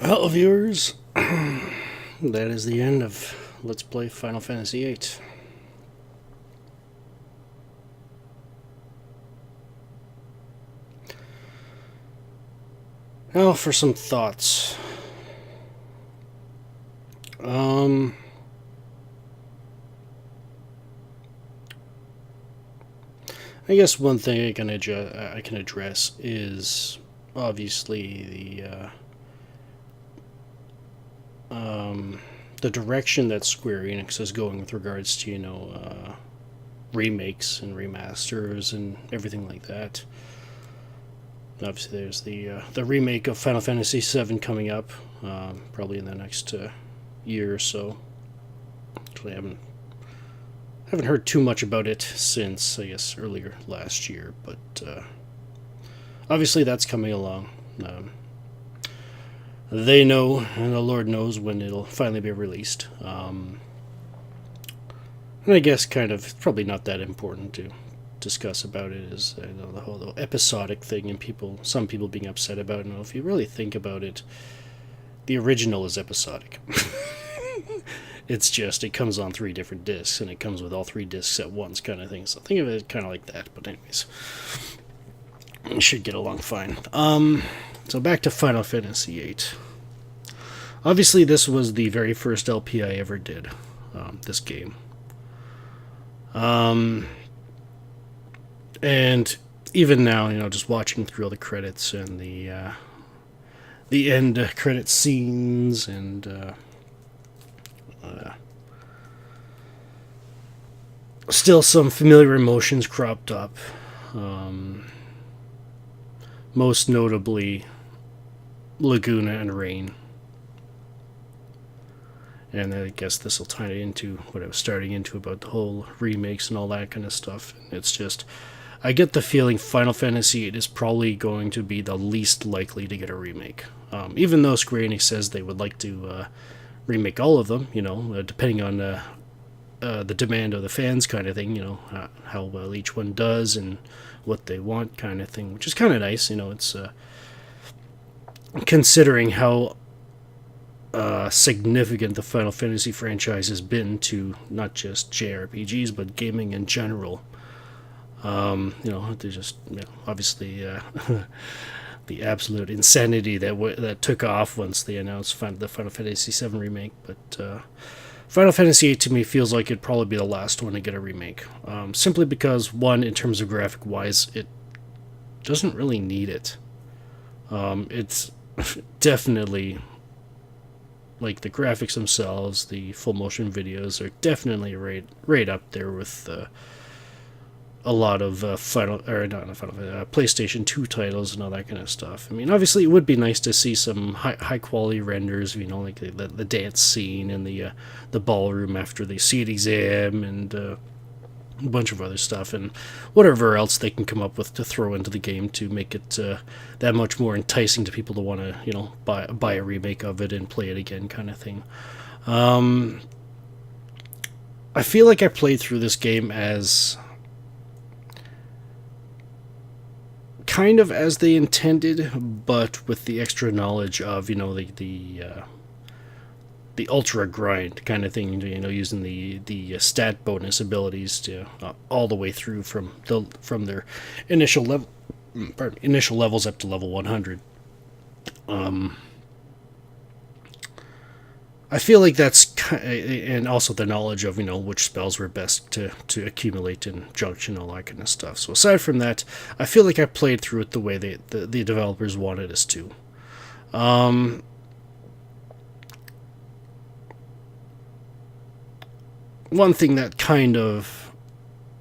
Well, viewers, that is the end of Let's Play Final Fantasy VIII. Now for some thoughts. I guess one thing I can address is obviously the direction that Square Enix is going with regards to remakes and remasters and everything like that. Obviously, there's the remake of Final Fantasy VII coming up, probably in the next year or so. Actually, I haven't heard too much about it since, I guess, earlier last year, but obviously that's coming along. They know, and the Lord knows when it'll finally be released. And I guess kind of probably not that important to discuss about it is the whole episodic thing, and some people being upset about it. If you really think about it, the original is episodic. It's just it comes on 3 different discs, and it comes with all 3 discs at once, kind of thing. So think of it kind of like that. But anyways, we should get along fine. So back to Final Fantasy VIII. Obviously, this was the very first LP I ever did. This game. And even now, just watching through all the credits and the end credit scenes and still some familiar emotions cropped up. Most notably, Laguna and Rain. And I guess this will tie into what I was starting into about the whole remakes and all that kind of stuff. It's just, I get the feeling Final Fantasy VIII is probably going to be the least likely to get a remake. Even though Square Enix says they would like to remake all of them, depending on the demand of the fans kind of thing, how well each one does and what they want kind of thing, which is kind of nice. It's considering how significant the Final Fantasy franchise has been to not just JRPGs but gaming in general. They just obviously the absolute insanity that took off once they announced the Final Fantasy VII remake. But Final Fantasy VIII to me feels like it'd probably be the last one to get a remake, simply because, one, in terms of graphic wise, it doesn't really need it. It's definitely, like, the graphics themselves, the full motion videos are definitely right up there with a lot of PlayStation 2 titles and all that kind of stuff. I mean, obviously it would be nice to see some high quality renders, like the dance scene and the ballroom after the seat exam and a bunch of other stuff, and whatever else they can come up with to throw into the game to make it that much more enticing to people to want to buy a remake of it and play it again, kind of thing. I feel like I played through this game as kind of as they intended, but with the extra knowledge of the ultra grind kind of thing, using the stat bonus abilities to all the way through from their initial levels up to level 100. I feel like that's, and also the knowledge of which spells were best to accumulate in junction, all that kind of stuff. So aside from that, I feel like I played through it the way the developers wanted us to. One thing that kind of,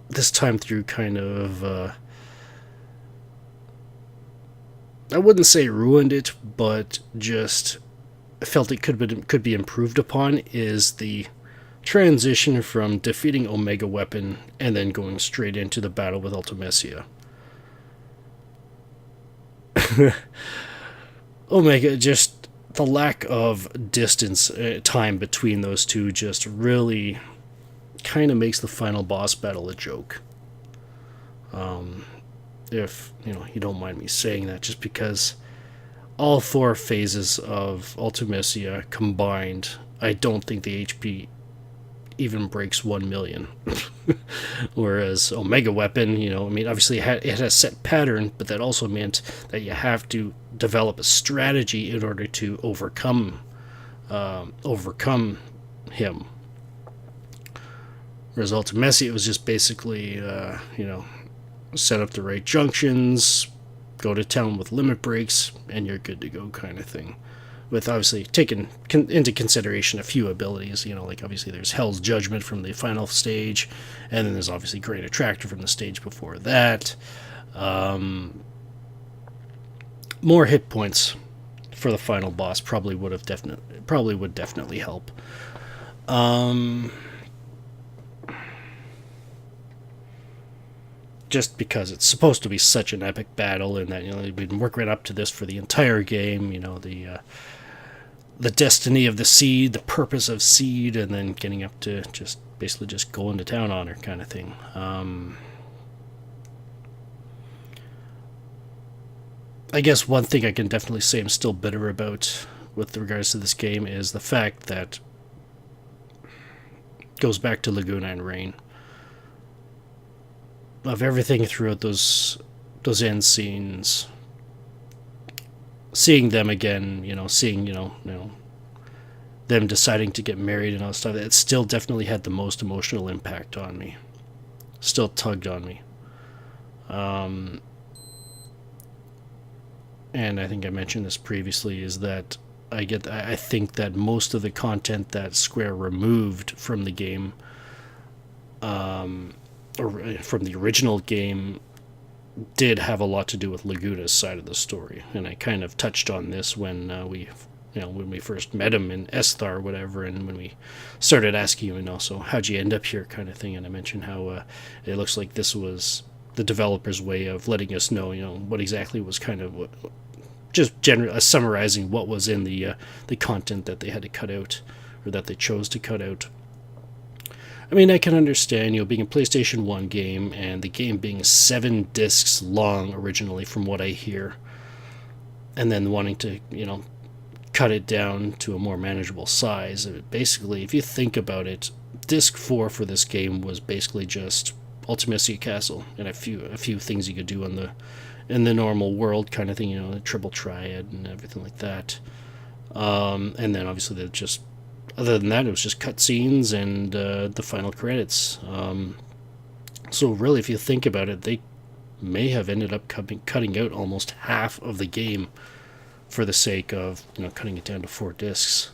this time through, kind of, I wouldn't say ruined it, but just felt it could be improved upon, is the transition from defeating Omega Weapon and then going straight into the battle with Ultimecia. Omega, just the lack of distance, time between those two just really kind of makes the final boss battle a joke. If you don't mind me saying that, just because all four phases of Ultimecia combined, I don't think the HP even breaks 1 million. Whereas Omega Weapon, I mean, obviously it had a set pattern, but that also meant that you have to develop a strategy in order to overcome him. Whereas Ultimecia, it was just basically, set up the right junctions, go to town with limit breaks, and you're good to go kind of thing. With obviously taking into consideration a few abilities, like obviously there's Hell's Judgment from the final stage, and then there's obviously Great Attractor from the stage before that. More hit points for the final boss probably would definitely help. Just because it's supposed to be such an epic battle, and that we've been working up to this for the entire game. The destiny of the seed, the purpose of seed, and then getting up to just basically just going to town on her kind of thing. I guess one thing I can definitely say I'm still bitter about with regards to this game is the fact that it goes back to Laguna and Rain. Of everything throughout those end scenes, seeing them again, seeing them deciding to get married and all that stuff, it still definitely had the most emotional impact on me. Still tugged on me. And I think I mentioned this previously, is that I think that most of the content that Square removed from the game, or from the original game, did have a lot to do with Laguna's side of the story, and I kind of touched on this when when we first met him in Esthar or whatever, and when we started asking him, so how'd you end up here, kind of thing, and I mentioned how it looks like this was the developer's way of letting us know, what exactly was kind of just summarizing what was in the content that they had to cut out, or that they chose to cut out. I mean, I can understand, being a PlayStation 1 game, and the game being 7 discs long originally, from what I hear, and then wanting to, cut it down to a more manageable size. Basically, if you think about it, disc 4 for this game was basically just Ultimecia Castle, and a few things you could do in the normal world kind of thing, the triple triad and everything like that. And then obviously other than that, it was just cutscenes and the final credits. So really, if you think about it, they may have ended up cutting out almost half of the game for the sake of cutting it down to 4 discs.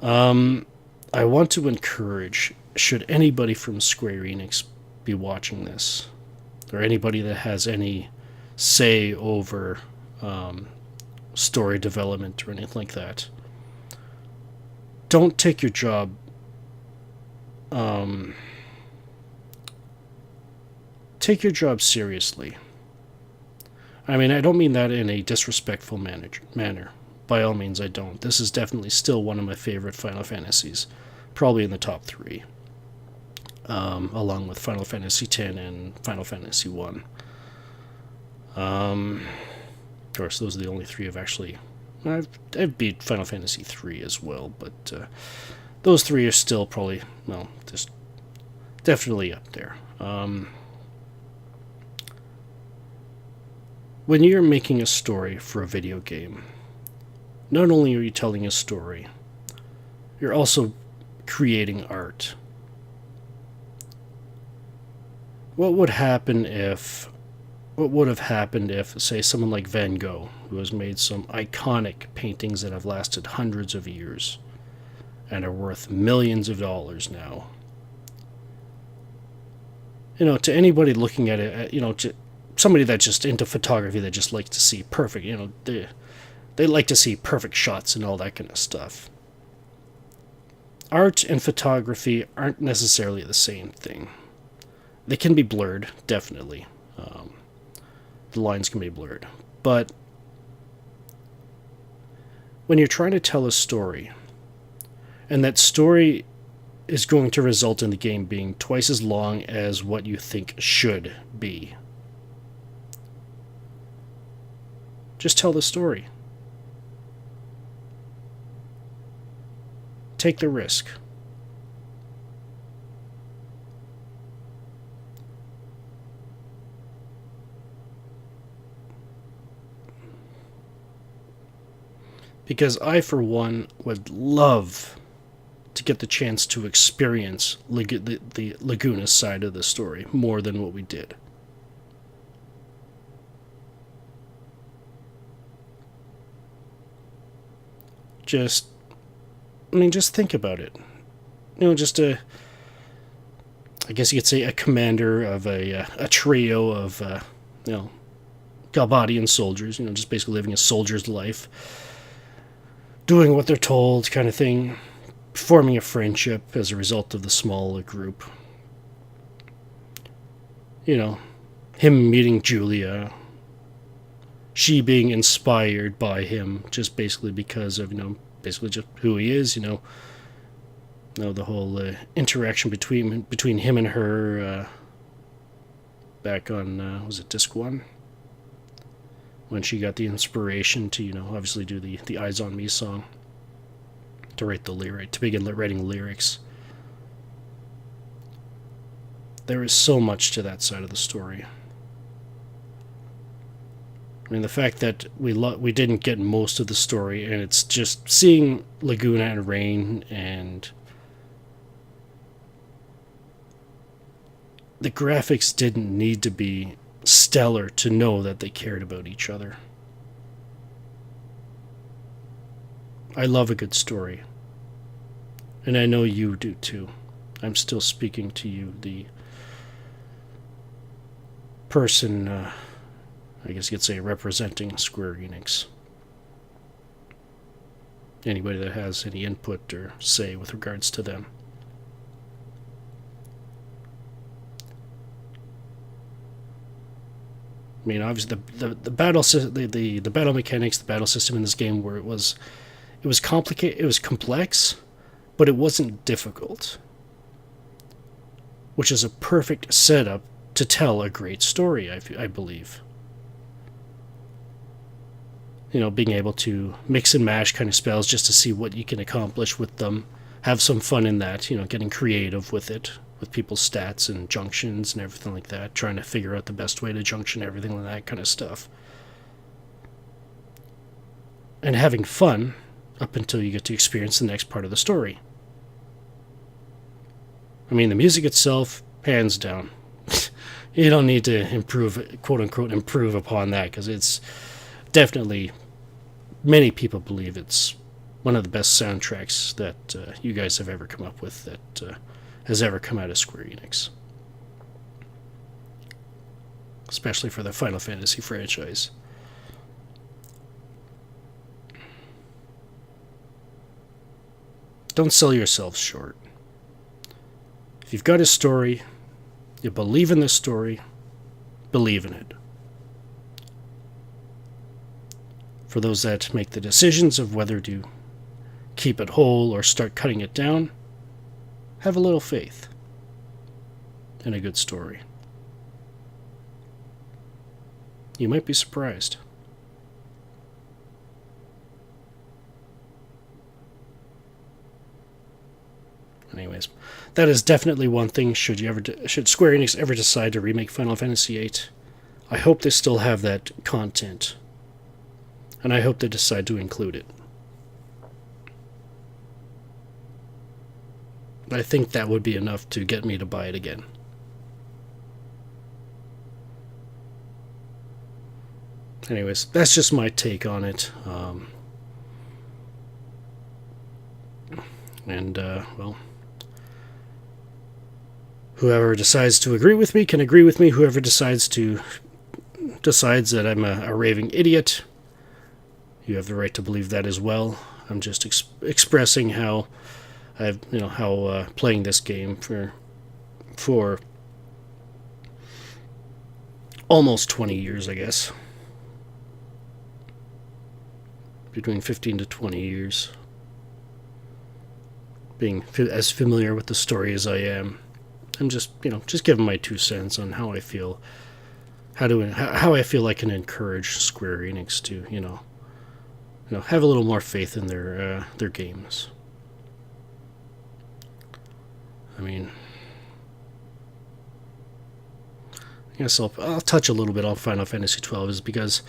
I want to encourage, should anybody from Square Enix be watching this, or anybody that has any say over story development or anything like that, don't take your job seriously. I mean, I don't mean that in a disrespectful manner. By all means, I don't. This is definitely still one of my favorite Final Fantasies, probably in the top 3, along with Final Fantasy X and Final Fantasy I. Of course, those are the only 3 I've beat Final Fantasy III as well, but those 3 are still probably, just definitely up there. When you're making a story for a video game, not only are you telling a story, you're also creating art. What would have happened if, say, someone like Van Gogh, who has made some iconic paintings that have lasted hundreds of years and are worth millions of dollars now, to anybody looking at it, to somebody that's just into photography, that just likes to see perfect, they like to see perfect shots and all that kind of stuff. Art and photography aren't necessarily the same thing. They can be blurred, definitely. The lines can be blurred. But when you're trying to tell a story, and that story is going to result in the game being twice as long as what you think should be, Just tell the story. Take the risk. Because I, for one, would love to get the chance to experience the Laguna side of the story more than what we did. Just think about it. Just I guess you could say a commander of a trio of, Galbadian soldiers, just basically living a soldier's life, doing what they're told kind of thing, forming a friendship as a result of the small group. Him meeting Julia, she being inspired by him just basically because of, basically just who he is, the whole interaction between him and her back on, was it Disc 1? When she got the inspiration to, obviously do the Eyes on Me song, to begin writing lyrics. There is so much to that side of the story. The fact that we didn't get most of the story, and it's just seeing Laguna and Rain, and the graphics didn't need to be stellar to know that they cared about each other. I love a good story. And I know you do too. I'm still speaking to you, the person, I guess you could say, representing Square Enix. Anybody that has any input or say with regards to them. Obviously the battle the battle mechanics, the battle system in this game, where it was complicated, it was complex, but it wasn't difficult, which is a perfect setup to tell a great story. I believe. Being able to mix and mash kind of spells just to see what you can accomplish with them, have some fun in that. Getting creative with it, with people's stats and junctions and everything like that, trying to figure out the best way to junction everything like that kind of stuff. And having fun up until you get to experience the next part of the story. The music itself, hands down. You don't need to improve, quote-unquote, improve upon that, because it's definitely, many people believe it's one of the best soundtracks that you guys have ever come up with, that has ever come out of Square Enix. Especially for the Final Fantasy franchise. Don't sell yourselves short. If you've got a story, you believe in the story, believe in it. For those that make the decisions of whether to keep it whole or start cutting it down, have a little faith in a good story. You might be surprised. Anyways, that is definitely one thing. Should Square Enix ever decide to remake Final Fantasy VIII, I hope they still have that content, and I hope they decide to include it. I think that would be enough to get me to buy it again. Anyways, that's just my take on it. Well, whoever decides to agree with me can agree with me. Whoever decides that I'm a raving idiot, you have the right to believe that as well. I'm just expressing how playing this game for almost 20 years, I guess. Between 15 to 20 years. Being as familiar with the story as I am. I'm just giving my 2 cents on how I feel how I feel I can encourage Square Enix to have a little more faith in their games. I mean, I guess I'll touch a little bit on Final Fantasy XII, is because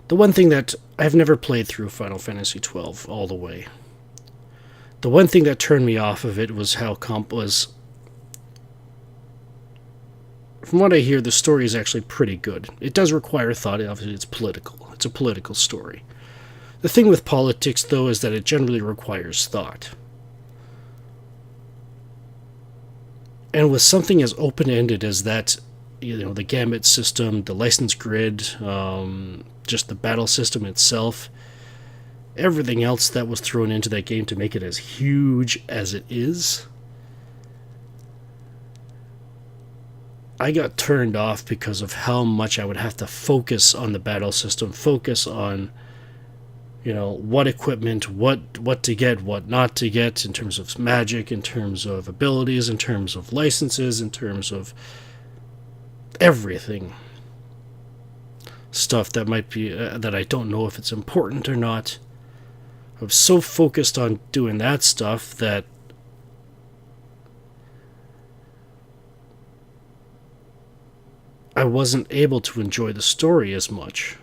the one thing that I've never played through Final Fantasy XII all the way. The one thing that turned me off of it was how was. From what I hear, the story is actually pretty good. It does require thought. Obviously, it's political. It's a political story. The thing with politics, though, is that it generally requires thought. And with something as open-ended as that, the gambit system, the license grid, just the battle system itself, everything else that was thrown into that game to make it as huge as it is, I got turned off because of how much I would have to focus on the battle system, focus on, what equipment, what to get, what not to get, in terms of magic, in terms of abilities, in terms of licenses, in terms of everything. Stuff that might be, that I don't know if it's important or not. I was so focused on doing that stuff that I wasn't able to enjoy the story as much.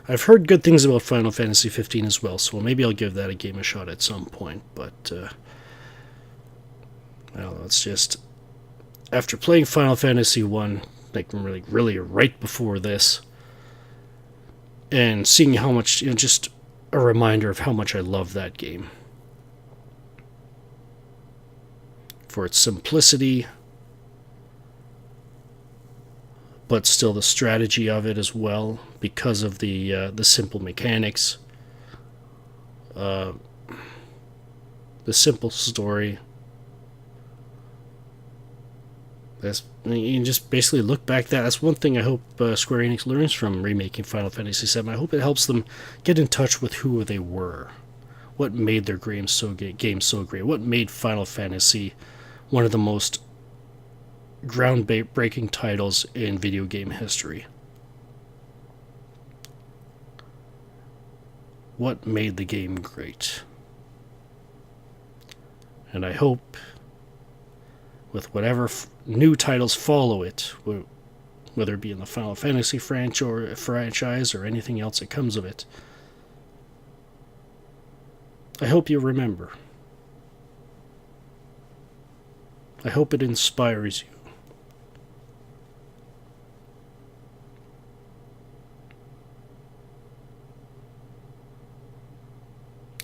I've heard good things about Final Fantasy 15 as well, so maybe I'll give that a game a shot at some point, but I don't know, it's just, after playing Final Fantasy 1, like really right before this, and seeing how much, just a reminder of how much I love that game. For its simplicity, but still the strategy of it as well, because of the simple mechanics, the simple story. You can just basically look back. That's one thing I hope Square Enix learns from remaking Final Fantasy VII. I hope it helps them get in touch with who they were, what made their game so great, what made Final Fantasy one of the most groundbreaking titles in video game history. What made the game great? And I hope, with whatever new titles follow it, whether it be in the Final Fantasy franchise or anything else that comes of it, I hope you remember. I hope it inspires you.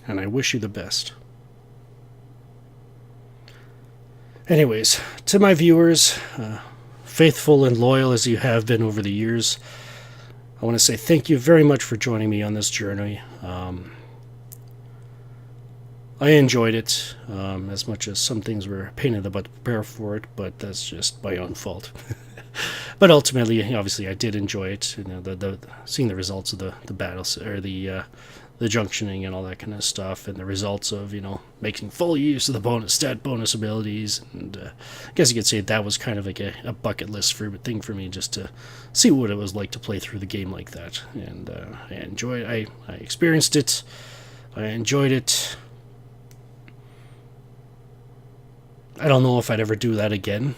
And I wish you the best. Anyways, to my viewers, faithful and loyal as you have been over the years, I want to say thank you very much for joining me on this journey. I enjoyed it, as much as some things were a pain in the butt to prepare for it, but that's just my own fault. But ultimately, obviously, I did enjoy it. Seeing the results of the battles, or the junctioning and all that kind of stuff, and the results of making full use of the bonus abilities, and I guess you could say that was kind of like a bucket list thing for me, just to see what it was like to play through the game like that. And I enjoyed. I experienced it. I enjoyed it. I don't know if I'd ever do that again.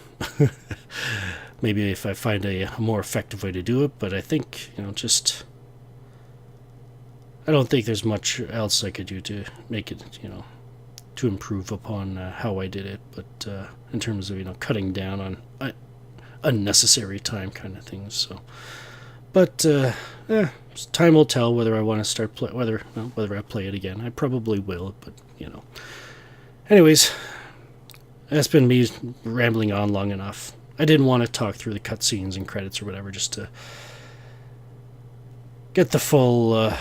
Maybe if I find a more effective way to do it, but I think I don't think there's much else I could do to make it, to improve upon how I did it. But in terms of cutting down on unnecessary time kind of things. So, but time will tell whether I want to start whether I play it again. I probably will, but Anyways, that's been me rambling on long enough. I didn't want to talk through the cutscenes and credits or whatever, just to get the full.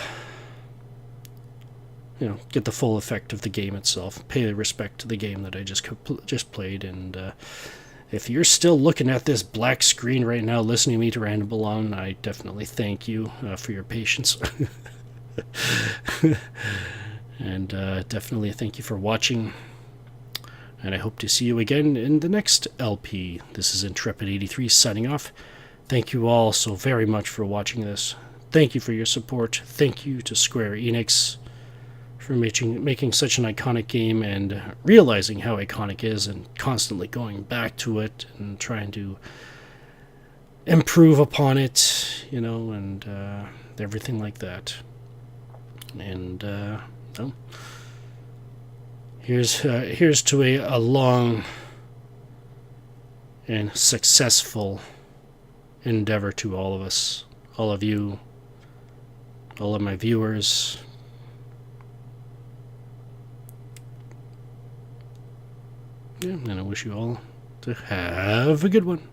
Get the full effect of the game itself, pay the respect to the game that I just played, and if you're still looking at this black screen right now, listening to me to ramble on, I definitely thank you for your patience, and definitely thank you for watching. And I hope to see you again in the next LP. This is Intrepid83 signing off. Thank you all so very much for watching this. Thank you for your support. Thank you to Square Enix for making such an iconic game and realizing how iconic it is and constantly going back to it and trying to improve upon it, you know, and everything like that. And well, here's to a long and successful endeavor to all of us, all of you, all of my viewers. Yeah, and I wish you all to have a good one.